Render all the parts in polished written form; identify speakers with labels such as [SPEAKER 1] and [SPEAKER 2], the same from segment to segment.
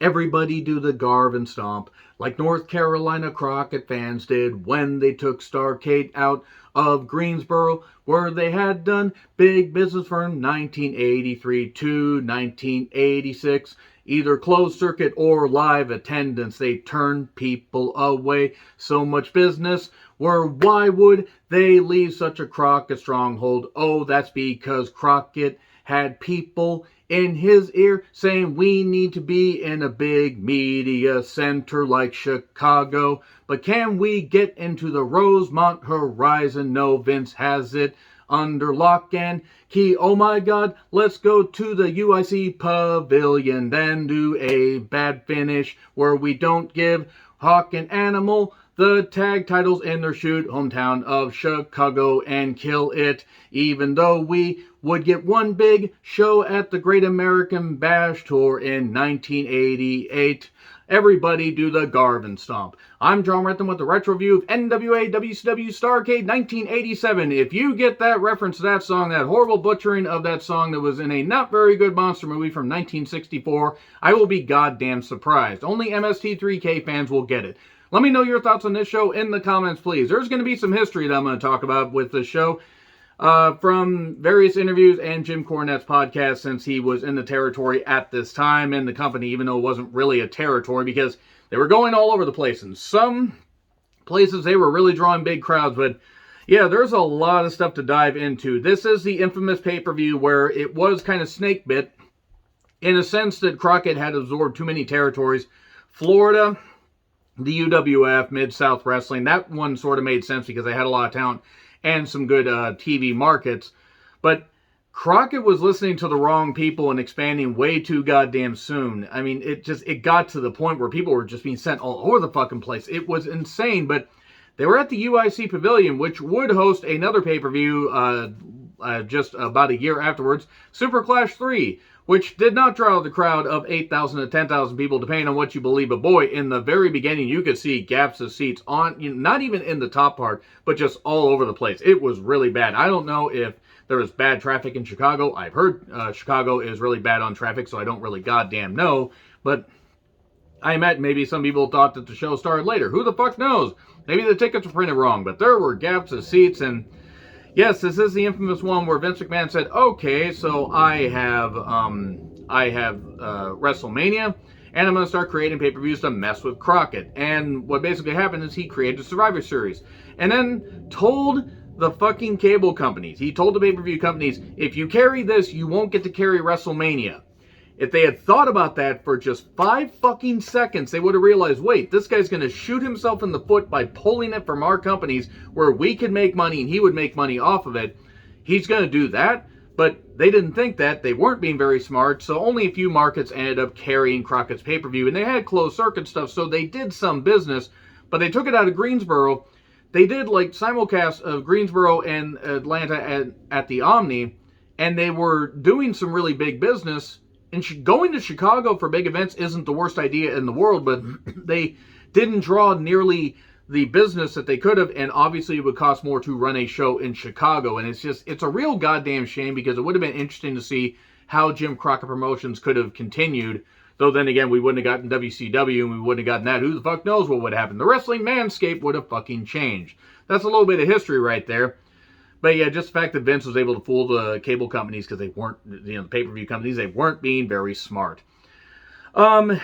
[SPEAKER 1] Everybody do the Garvin stomp, like North Carolina Crockett fans did when they took Starrcade out of Greensboro, where they had done big business from 1983 to 1986. Either closed circuit or live attendance, they turned people away. So much business, where why would they leave such a Crockett stronghold? Oh, that's because Crockett had people in his ear saying we need to be in a big media center like Chicago. But can we get into the Rosemont Horizon? No, Vince has it under lock and key. Oh my God, let's go to the UIC Pavilion, then do a bad finish where we don't give Hawk and Animal the tag titles in their shoot hometown of Chicago and kill it, even though we would get one big show at the Great American Bash Tour in 1988. Everybody do the Garvin stomp. I'm John Rentham with the retro review of NWA WCW Starrcade 1987. If you get that reference to that song, that horrible butchering of that song that was in a not very good monster movie from 1964, I will be goddamn surprised. Only MST3K fans will get it. Let me know your thoughts on this show in the comments, please. There's going to be some history that I'm going to talk about with this show from various interviews and Jim Cornette's podcast, since he was in the territory at this time in the company, even though it wasn't really a territory because they were going all over the place. In some places, they were really drawing big crowds, but yeah, there's a lot of stuff to dive into. This is the infamous pay-per-view where it was kind of snake bit in a sense that Crockett had absorbed too many territories. Florida, the UWF, Mid-South Wrestling, that one sort of made sense because they had a lot of talent and some good TV markets. But Crockett was listening to the wrong people and expanding way too goddamn soon. I mean, it got to the point where people were just being sent all over the fucking place. It was insane, but they were at the UIC Pavilion, which would host another pay-per-view just about a year afterwards, Super Clash 3, which did not draw the crowd of 8,000 to 10,000 people, depending on what you believe. But boy, in the very beginning, you could see gaps of seats on, not even in the top part, but just all over the place. It was really bad. I don't know if there was bad traffic in Chicago. I've heard Chicago is really bad on traffic, so I don't really goddamn know. But I imagine maybe some people thought that the show started later. Who the fuck knows? Maybe the tickets were printed wrong, but there were gaps of seats. And yes, this is the infamous one where Vince McMahon said, okay, so I have WrestleMania, and I'm going to start creating pay-per-views to mess with Crockett. And what basically happened is he created Survivor Series. And then told the fucking cable companies, he told the pay-per-view companies, if you carry this, you won't get to carry WrestleMania. If they had thought about that for just 5 fucking seconds, they would have realized, wait, this guy's going to shoot himself in the foot by pulling it from our companies where we could make money and he would make money off of it. He's going to do that, but they didn't think that. They weren't being very smart, so only a few markets ended up carrying Crockett's pay-per-view, and they had closed circuit stuff, so they did some business, but they took it out of Greensboro. They did like simulcast of Greensboro and Atlanta at the Omni, and they were doing some really big business. And going to Chicago for big events isn't the worst idea in the world, but they didn't draw nearly the business that they could have, and obviously it would cost more to run a show in Chicago. And it's a real goddamn shame, because it would have been interesting to see how Jim Crockett Promotions could have continued. Though then again, we wouldn't have gotten WCW, and we wouldn't have gotten that. Who the fuck knows what would happen? The wrestling manscape would have fucking changed. That's a little bit of history right there. But yeah, just the fact that Vince was able to fool the cable companies, because they weren't, the pay-per-view companies, they weren't being very smart. So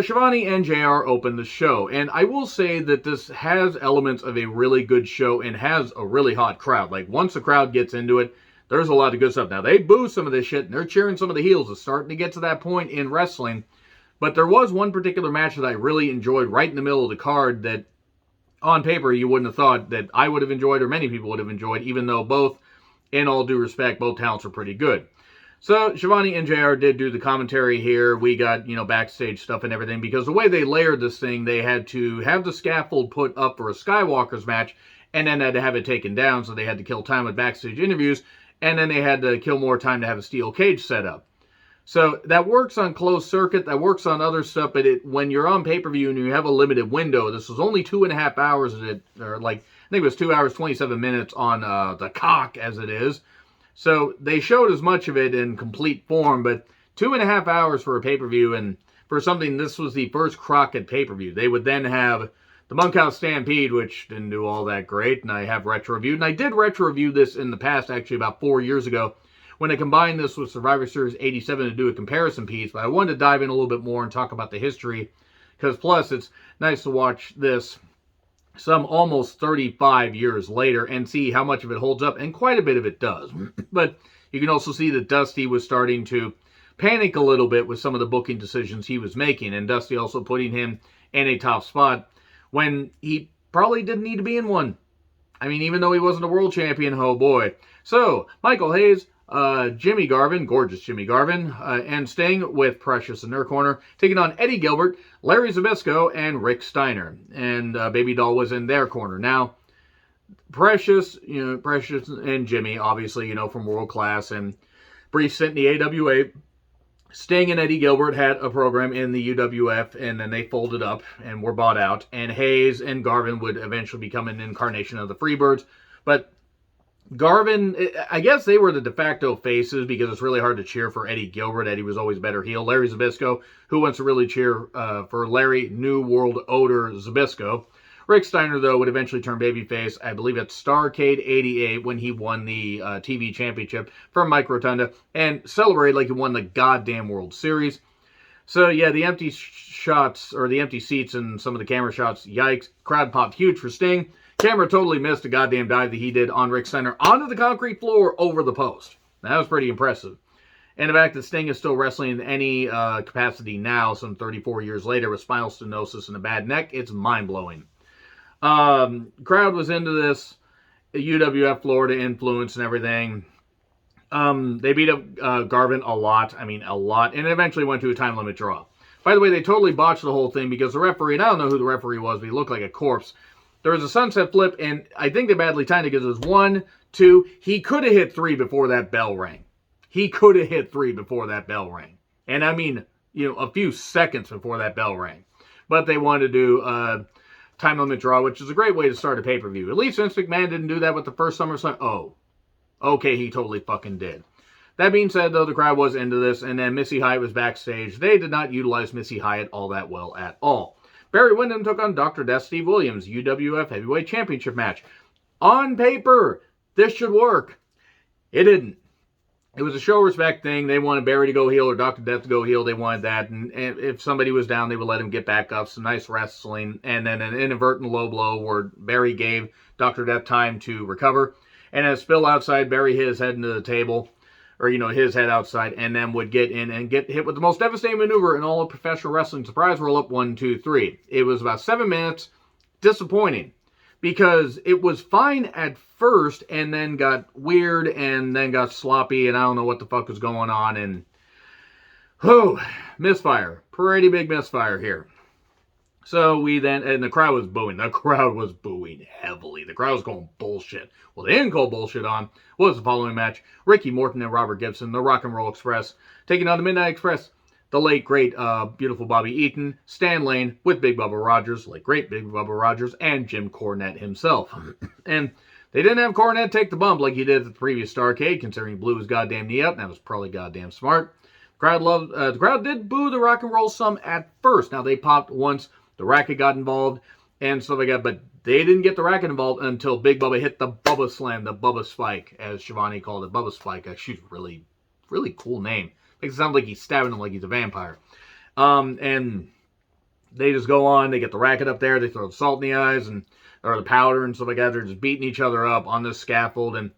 [SPEAKER 1] Schiavone and JR opened the show, and I will say that this has elements of a really good show and has a really hot crowd. Like, once the crowd gets into it, there's a lot of good stuff. Now, they boo some of this shit, and they're cheering some of the heels. It's starting to get to that point in wrestling. But there was one particular match that I really enjoyed right in the middle of the card that, on paper, you wouldn't have thought that I would have enjoyed or many people would have enjoyed, even though both, in all due respect, both talents are pretty good. So, Schiavone and JR did do the commentary here. We got, backstage stuff and everything, because the way they layered this thing, they had to have the scaffold put up for a Skywalker's match, and then had to have it taken down, so they had to kill time with backstage interviews, and then they had to kill more time to have a steel cage set up. So that works on closed circuit, that works on other stuff, but when you're on pay-per-view and you have a limited window, this was only 2.5 hours, I think it was 2 hours, 27 minutes on the cock, as it is. So they showed as much of it in complete form, but 2.5 hours for a pay-per-view, and for something. This was the first Crockett pay-per-view. They would then have the Bunkhouse Stampede, which didn't do all that great, and I have retro-reviewed. And I did retro-review this in the past, actually about 4 years ago, when I combined this with Survivor Series 87 to do a comparison piece. But I wanted to dive in a little bit more and talk about the history, because plus it's nice to watch this some almost 35 years later and see how much of it holds up, and quite a bit of it does. But you can also see that Dusty was starting to panic a little bit with some of the booking decisions he was making, and Dusty also putting him in a top spot when he probably didn't need to be in one. I mean, even though he wasn't a world champion, oh boy. So, Michael Hayes, Jimmy Garvin, gorgeous Jimmy Garvin, and Sting with Precious in their corner, taking on Eddie Gilbert, Larry Zbyszko, and Rick Steiner. And Baby Doll was in their corner. Now, Precious and Jimmy, obviously, from World Class and brief stint in the AWA. Sting and Eddie Gilbert had a program in the UWF, and then they folded up and were bought out. And Hayes and Garvin would eventually become an incarnation of the Freebirds. But Garvin, I guess they were the de facto faces because it's really hard to cheer for Eddie Gilbert. Eddie was always better heel. Larry Zbyszko, who wants to really cheer for Larry New World Odor Zbyszko. Rick Steiner, though, would eventually turn babyface, I believe at Starrcade 88 when he won the TV championship from Mike Rotunda and celebrated like he won the goddamn World Series. So, yeah, the empty shots, or the empty seats and some of the camera shots, yikes. Crowd popped huge for Sting. Camera totally missed a goddamn dive that he did on Rick Steiner onto the concrete floor over the post. That was pretty impressive. And the fact that Sting is still wrestling in any capacity now, some 34 years later, with spinal stenosis and a bad neck, it's mind-blowing. Crowd was into this, UWF Florida influence and everything. They beat up Garvin a lot, and it eventually went to a time limit draw. By the way, they totally botched the whole thing because the referee, and I don't know who the referee was, but he looked like a corpse. There was a sunset flip, and I think they badly timed it because it was 1, 2, he could have hit 3 before that bell rang. He could have hit 3 before that bell rang. And I mean, a few seconds before that bell rang. But they wanted to do time limit draw, which is a great way to start a pay-per-view. At least Vince McMahon didn't do that with the first SummerSlam. Oh, okay, he totally fucking did. That being said, though, the crowd was into this, and then Missy Hyatt was backstage. They did not utilize Missy Hyatt all that well at all. Barry Windham took on Dr. Death Steve Williams, UWF Heavyweight Championship match. On paper, this should work. It didn't. It was a show respect thing. They wanted Barry to go heel or Dr. Death to go heel. They wanted that. And if somebody was down, they would let him get back up. Some nice wrestling. And then an inadvertent low blow where Barry gave Dr. Death time to recover. And as Spill outside, Barry hit his head into the table. Or, his head outside. And then would get in and get hit with the most devastating maneuver in all of professional wrestling. Surprise roll up 1, 2, 3. It was about 7 minutes. Disappointing. Because it was fine at first, and then got weird, and then got sloppy, and I don't know what the fuck was going on, and misfire. Pretty big misfire here. So and the crowd was booing. The crowd was booing heavily. The crowd was going bullshit. Well, they didn't go bullshit on was the following match. Ricky Morton and Robert Gibson, the Rock and Roll Express, taking on the Midnight Express. The late, great, beautiful Bobby Eaton, Stan Lane with Big Bubba Rogers, late, great Big Bubba Rogers, and Jim Cornette himself. And they didn't have Cornette take the bump like he did at the previous Starrcade, considering he blew his goddamn knee up, and that was probably goddamn smart. The crowd did boo the Rock and Roll some at first. Now, they popped once the Racket got involved and stuff like that, but they didn't get the Racket involved until Big Bubba hit the Bubba Slam, the Bubba Spike, as Shivani called it, Bubba Spike. She's really, really cool name. Makes it sound like he's stabbing him like he's a vampire. And they just go on. They get the Racket up there. They throw the salt in the eyes or the powder and stuff like that. They're just beating each other up on this scaffold. And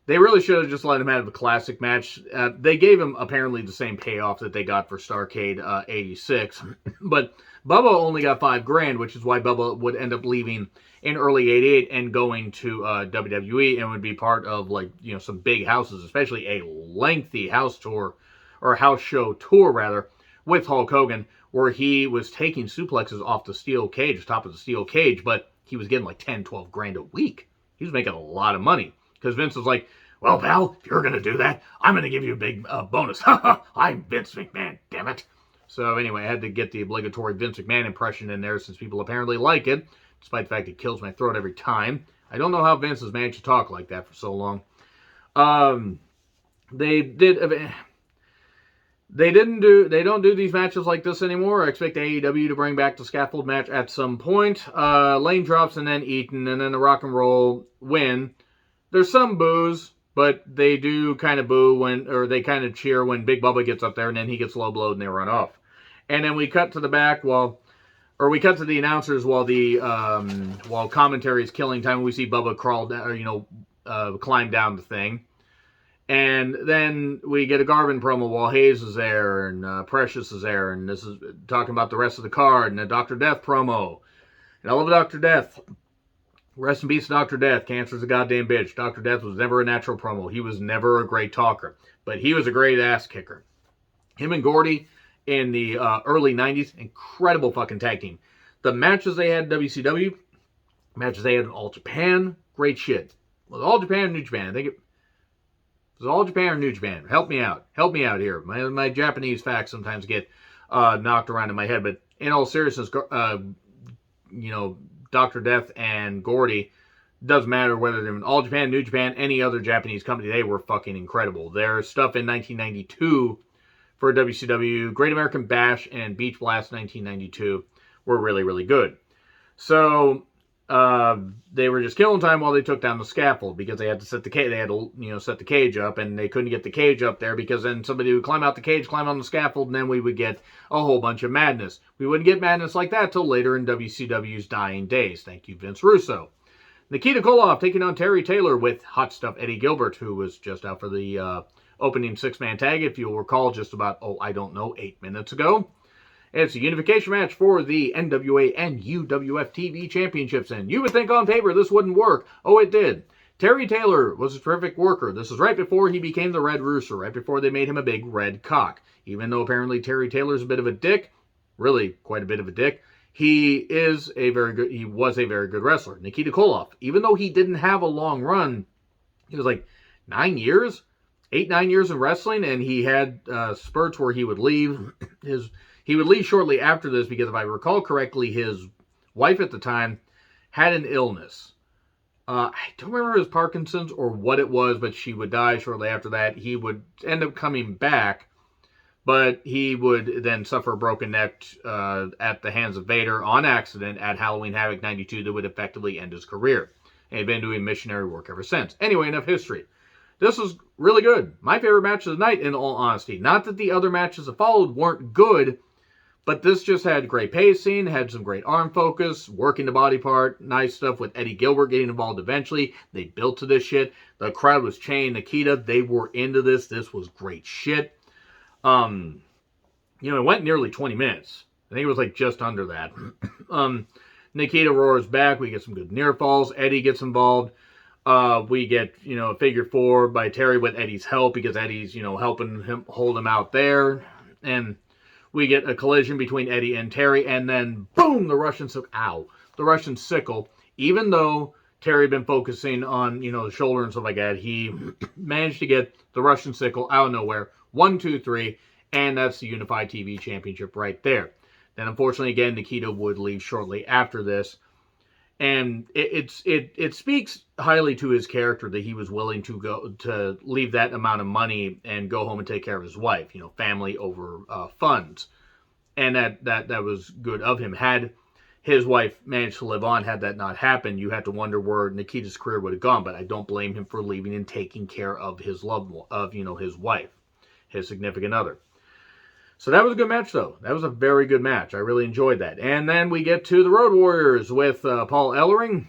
[SPEAKER 1] they really should have just let him have a classic match. They gave him apparently the same payoff that they got for Starrcade 86. But Bubba only got $5,000, which is why Bubba would end up leaving in early 88 and going to WWE and would be part of some big houses, especially a lengthy house tour. Or house show tour, rather, with Hulk Hogan, where he was taking suplexes off the steel cage, top of the steel cage, but he was getting like 10, 12 grand a week. He was making a lot of money. Because Vince was like, well, pal, if you're going to do that, I'm going to give you a big bonus. I'm Vince McMahon, damn it. So anyway, I had to get the obligatory Vince McMahon impression in there since people apparently like it, despite the fact it kills my throat every time. I don't know how Vince has managed to talk like that for so long. They did... They don't do these matches like this anymore. I expect AEW to bring back the scaffold match at some point. Lane drops and then Eaton and then the Rock and Roll win. There's some boos, but they do kind of boo or they kind of cheer when Big Bubba gets up there and then he gets low blowed and they run off. And then we cut to the back we cut to the announcers while commentary is killing time. We see Bubba crawl down, climb down the thing. And then we get a Garvin promo while Hayes is there and Precious is there. And this is talking about the rest of the card and a Dr. Death promo. And I love Dr. Death. Rest in peace, Dr. Death. Cancer's a goddamn bitch. Dr. Death was never a natural promo. He was never a great talker. But he was a great ass kicker. Him and Gordy in the early 90s, incredible fucking tag team. The matches they had in WCW, matches they had in All Japan, great shit. Well, All Japan and New Japan, I think it was All Japan or New Japan. Help me out here. My Japanese facts sometimes get knocked around in my head, but in all seriousness, Dr. Death and Gordy, doesn't matter whether they're in All Japan, New Japan, any other Japanese company, they were fucking incredible. Their stuff in 1992 for WCW, Great American Bash and Beach Blast 1992 were really, really good. So they were just killing time while they took down the scaffold because they had to set the cage. They had to set the cage up, and they couldn't get the cage up there because then somebody would climb out the cage, climb on the scaffold, and then we would get a whole bunch of madness. We wouldn't get madness like that till later in WCW's dying days. Thank you, Vince Russo. Nikita Koloff taking on Terry Taylor with Hot Stuff Eddie Gilbert, who was just out for the opening six-man tag, if you'll recall, just about, 8 minutes ago. It's a unification match for the NWA and UWF TV championships, and you would think on paper this wouldn't work. Oh, it did. Terry Taylor was a terrific worker. This is right before he became the Red Rooster, right before they made him a big red cock. Even though apparently Terry Taylor's a bit of a dick, really quite a bit of a dick, he was a very good wrestler. Nikita Koloff, even though he didn't have a long run, he was like 9 years, 8-9 years in wrestling, and he had spurts where he would leave. He would leave shortly after this because if I recall correctly, his wife at the time had an illness. I don't remember his Parkinson's or what it was, but she would die shortly after that. He would end up coming back, but he would then suffer a broken neck at the hands of Vader on accident at Halloween Havoc 92 that would effectively end his career. And he'd been doing missionary work ever since. Anyway, enough history. This was really good. My favorite match of the night, in all honesty. Not that the other matches that followed weren't good, but this just had great pacing, had some great arm focus, working the body part, nice stuff with Eddie Gilbert getting involved eventually. They built to this shit. The crowd was chanting Nikita. They were into this. This was great shit. It went nearly 20 minutes. I think it was like just under that. Nikita roars back. We get some good near falls. Eddie gets involved. We get, a figure four by Terry with Eddie's help because Eddie's, helping him hold him out there. And we get a collision between Eddie and Terry, and then boom, the Russian sickle. Even though Terry had been focusing on, the shoulder and stuff like that, he managed to get the Russian sickle out of nowhere. 1, 2, 3, and that's the Unified TV Championship right there. Then, unfortunately, again, Nikita would leave shortly after this. And it speaks highly to his character that he was willing to leave that amount of money and go home and take care of his wife, family over funds. And that was good of him. Had his wife managed to live on, had that not happened, you had to wonder where Nikita's career would have gone. But I don't blame him for leaving and taking care of his his wife, his significant other. So that was a good match, though. That was a very good match. I really enjoyed that. And then we get to the Road Warriors with Paul Ellering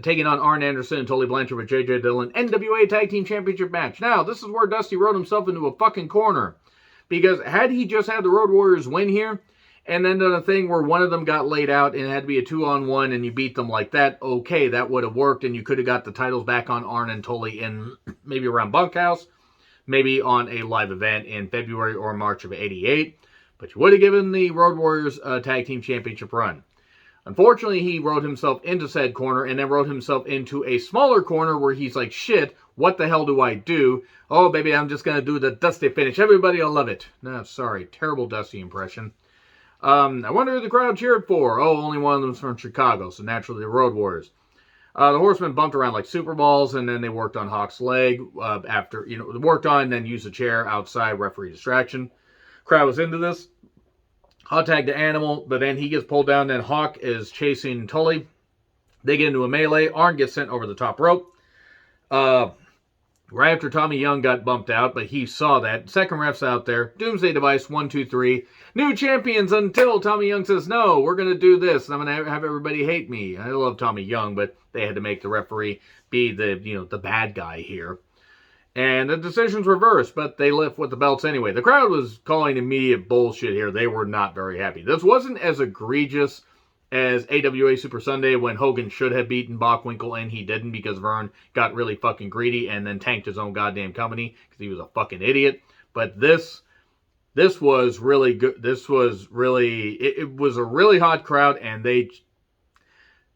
[SPEAKER 1] taking on Arn Anderson and Tully Blanchard with J.J. Dillon. NWA Tag Team Championship match. Now, this is where Dusty wrote himself into a fucking corner. Because had he just had the Road Warriors win here, and then done a thing where one of them got laid out and it had to be a 2-on-1 and you beat them like that, okay, that would have worked. And you could have got the titles back on Arn and Tully in maybe around Bunkhouse. Maybe on a live event in February or March of '88, but you would have given the Road Warriors a Tag Team Championship run. Unfortunately, he wrote himself into said corner and then wrote himself into a smaller corner where he's like, shit, what the hell do I do? Oh, baby, I'm just going to do the Dusty finish. Everybody will love it. No, sorry, terrible Dusty impression. I wonder who the crowd cheered for. Oh, only one of them's from Chicago, so naturally the Road Warriors. The Horsemen bumped around like Super Balls, and then they worked on Hawk's leg worked on and then used a chair outside, referee distraction. Crowd was into this. Hot tag to Animal, but then he gets pulled down. Then Hawk is chasing Tully. They get into a melee. Arn gets sent over the top rope. Right after Tommy Young got bumped out, but he saw that. Second ref's out there. Doomsday Device, 1, 2, 3. New champions until Tommy Young says, no, we're going to do this, and I'm going to have everybody hate me. I love Tommy Young, but they had to make the referee be the bad guy here. And the decision's reversed, but they left with the belts anyway. The crowd was calling immediate bullshit here. They were not very happy. This wasn't as egregious as AWA Super Sunday when Hogan should have beaten Bockwinkel and he didn't because Vern got really fucking greedy and then tanked his own goddamn company because he was a fucking idiot. But this was really good. This was really, it was a really hot crowd, and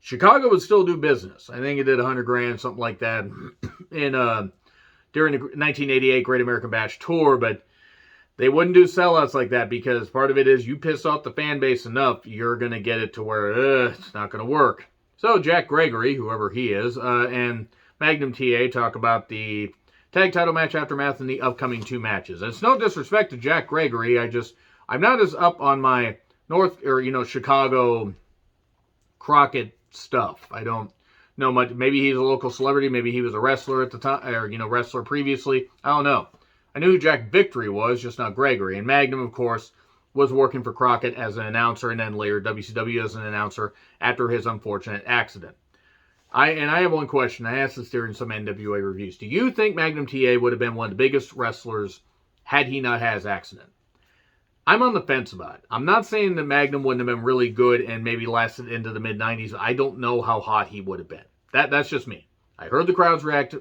[SPEAKER 1] Chicago would still do business. I think it did $100,000, something like that, during the 1988 Great American Bash tour, but they wouldn't do sellouts like that because part of it is you piss off the fan base enough, you're going to get it to where it's not going to work. So Jack Gregory, whoever he is, and Magnum TA talk about the tag title match aftermath and the upcoming 2 matches. And it's no disrespect to Jack Gregory. I'm not as up on my Chicago Crockett stuff. I don't know much. Maybe he's a local celebrity. Maybe he was a wrestler at the time, or wrestler previously. I don't know. I knew who Jack Victory was, just not Gregory. And Magnum, of course, was working for Crockett as an announcer and then later WCW as an announcer after his unfortunate accident. I have one question. I asked this during some NWA reviews. Do you think Magnum TA would have been one of the biggest wrestlers had he not had his accident? I'm on the fence about it. I'm not saying that Magnum wouldn't have been really good and maybe lasted into the mid-90s. I don't know how hot he would have been. That's just me. I heard the crowds react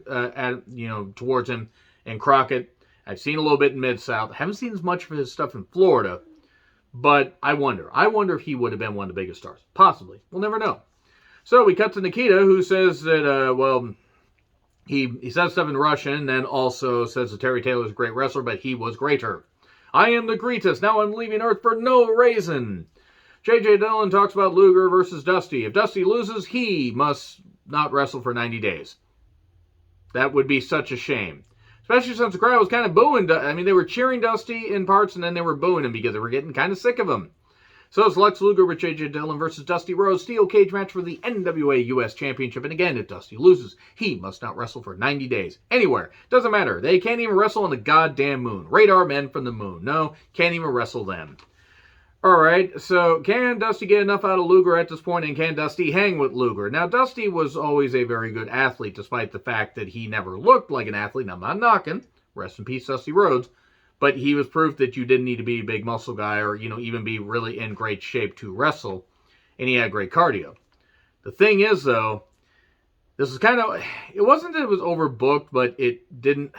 [SPEAKER 1] towards him in Crockett. I've seen a little bit in Mid-South. I haven't seen as much of his stuff in Florida. But I wonder. I wonder if he would have been one of the biggest stars. Possibly. We'll never know. So we cut to Nikita, who says that, he says stuff in Russian, and then also says that Terry Taylor's a great wrestler, but he was greater. I am the greatest. Now I'm leaving Earth for no reason. J.J. Dillon talks about Luger versus Dusty. If Dusty loses, he must not wrestle for 90 days. That would be such a shame. Especially since the crowd was kind of booing. I mean, they were cheering Dusty in parts, and then they were booing him because they were getting kind of sick of him. So it's Lex Luger with J.J. Dillon versus Dusty Rhodes. Steel cage match for the NWA US Championship. And again, if Dusty loses, he must not wrestle for 90 days. Anywhere. Doesn't matter. They can't even wrestle on the goddamn moon. Radar men from the moon. No, can't even wrestle them. Alright, so can Dusty get enough out of Luger at this point, and can Dusty hang with Luger? Now, Dusty was always a very good athlete, despite the fact that he never looked like an athlete. Now, I'm not knocking. Rest in peace, Dusty Rhodes. But he was proof that you didn't need to be a big muscle guy or, even be really in great shape to wrestle. And he had great cardio. The thing is, though, this is kind of, it wasn't that it was overbooked, but it didn't,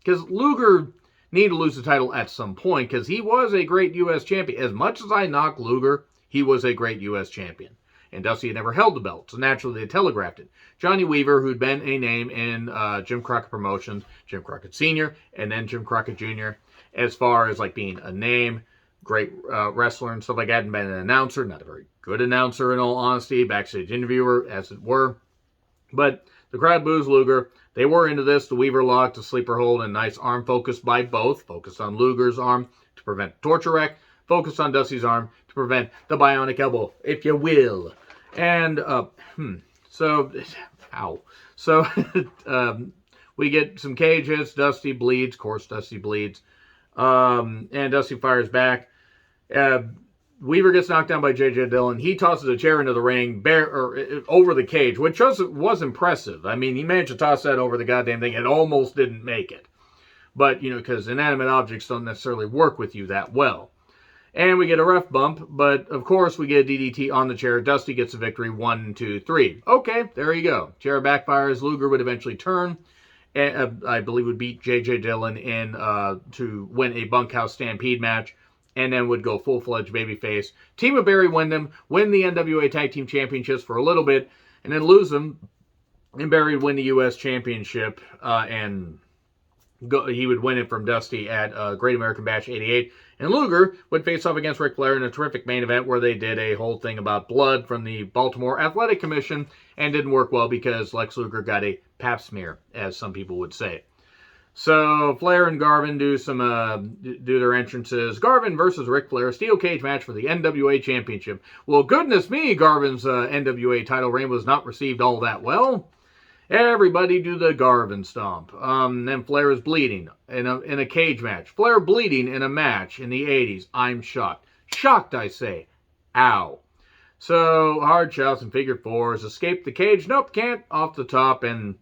[SPEAKER 1] because Luger needed to lose the title at some point, because he was a great U.S. champion. As much as I knock Luger, he was a great U.S. champion. And Dusty had never held the belt, so naturally they telegraphed it. Johnny Weaver, who'd been a name in Jim Crockett Promotions, Jim Crockett Sr., and then Jim Crockett Jr., as far as like being a name, great wrestler and stuff like that, and been an announcer, not a very good announcer in all honesty, backstage interviewer, as it were. But the crowd boos Luger. They were into this. The Weaver lock, the sleeper hold, and nice arm focus by both. Focused on Luger's arm to prevent torture rack. Focused on Dusty's arm to prevent the bionic elbow, if you will. And, So, we get some cage hits. Dusty bleeds. Of course, Dusty bleeds. And Dusty fires back. Weaver gets knocked down by J.J. Dillon. He tosses a chair into the ring, over the cage, which was impressive. I mean, he managed to toss that over the goddamn thing. It almost didn't make it. But, because inanimate objects don't necessarily work with you that well. And we get a ref bump, but of course we get a DDT on the chair. Dusty gets a victory, 1, 2, 3. Okay, there you go. Chair backfires. Luger would eventually turn. And, I believe would beat J.J. Dillon in to win a bunkhouse stampede match. And then would go full-fledged babyface. Team of Barry Windham win the NWA Tag Team Championships for a little bit. And then lose them. And Barry would win the U.S. Championship. He would win it from Dusty at Great American Bash 88. And Luger would face off against Ric Flair in a terrific main event where they did a whole thing about blood from the Baltimore Athletic Commission and didn't work well because Lex Luger got a pap smear, as some people would say. So Flair and Garvin do their entrances. Garvin versus Ric Flair, steel cage match for the NWA Championship. Well, goodness me, Garvin's NWA title reign was not received all that well. Everybody do the Garvin stomp. Then Flair is bleeding in a cage match. Flair bleeding in a match in the 80s. I'm shocked. Shocked, I say. Ow. So, hard shots and figure fours. Escape the cage. Nope, can't. Off the top. And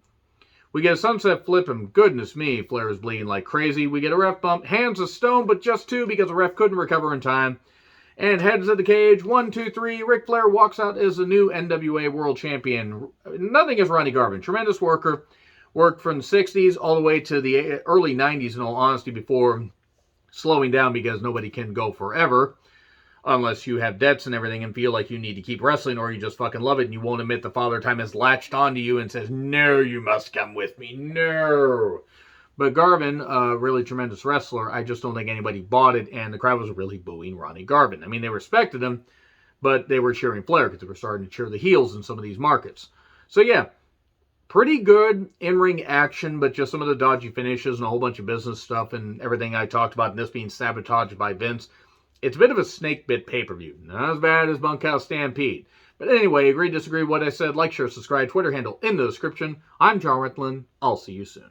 [SPEAKER 1] we get a sunset flip, and goodness me, Flair is bleeding like crazy. We get a ref bump. Hands of stone, but just two because the ref couldn't recover in time. And heads of the cage. 1, 2, 3. Ric Flair walks out as the new NWA World Champion. Nothing against Ronnie Garvin. Tremendous worker. Worked from the 60s all the way to the early 90s, in all honesty, before slowing down because nobody can go forever. Unless you have debts and everything and feel like you need to keep wrestling, or you just fucking love it and you won't admit the Father Time has latched onto you and says, no, you must come with me. No. But Garvin, a really tremendous wrestler, I just don't think anybody bought it, and the crowd was really booing Ronnie Garvin. I mean, they respected him, but they were cheering Flair because they were starting to cheer the heels in some of these markets. So yeah, pretty good in-ring action, but just some of the dodgy finishes and a whole bunch of business stuff and everything I talked about, and this being sabotaged by Vince. It's a bit of a snake bit pay-per-view. Not as bad as Bunkhouse Stampede. But anyway, agree, disagree with what I said. Like, share, subscribe. Twitter handle in the description. I'm John Ritlin. I'll see you soon.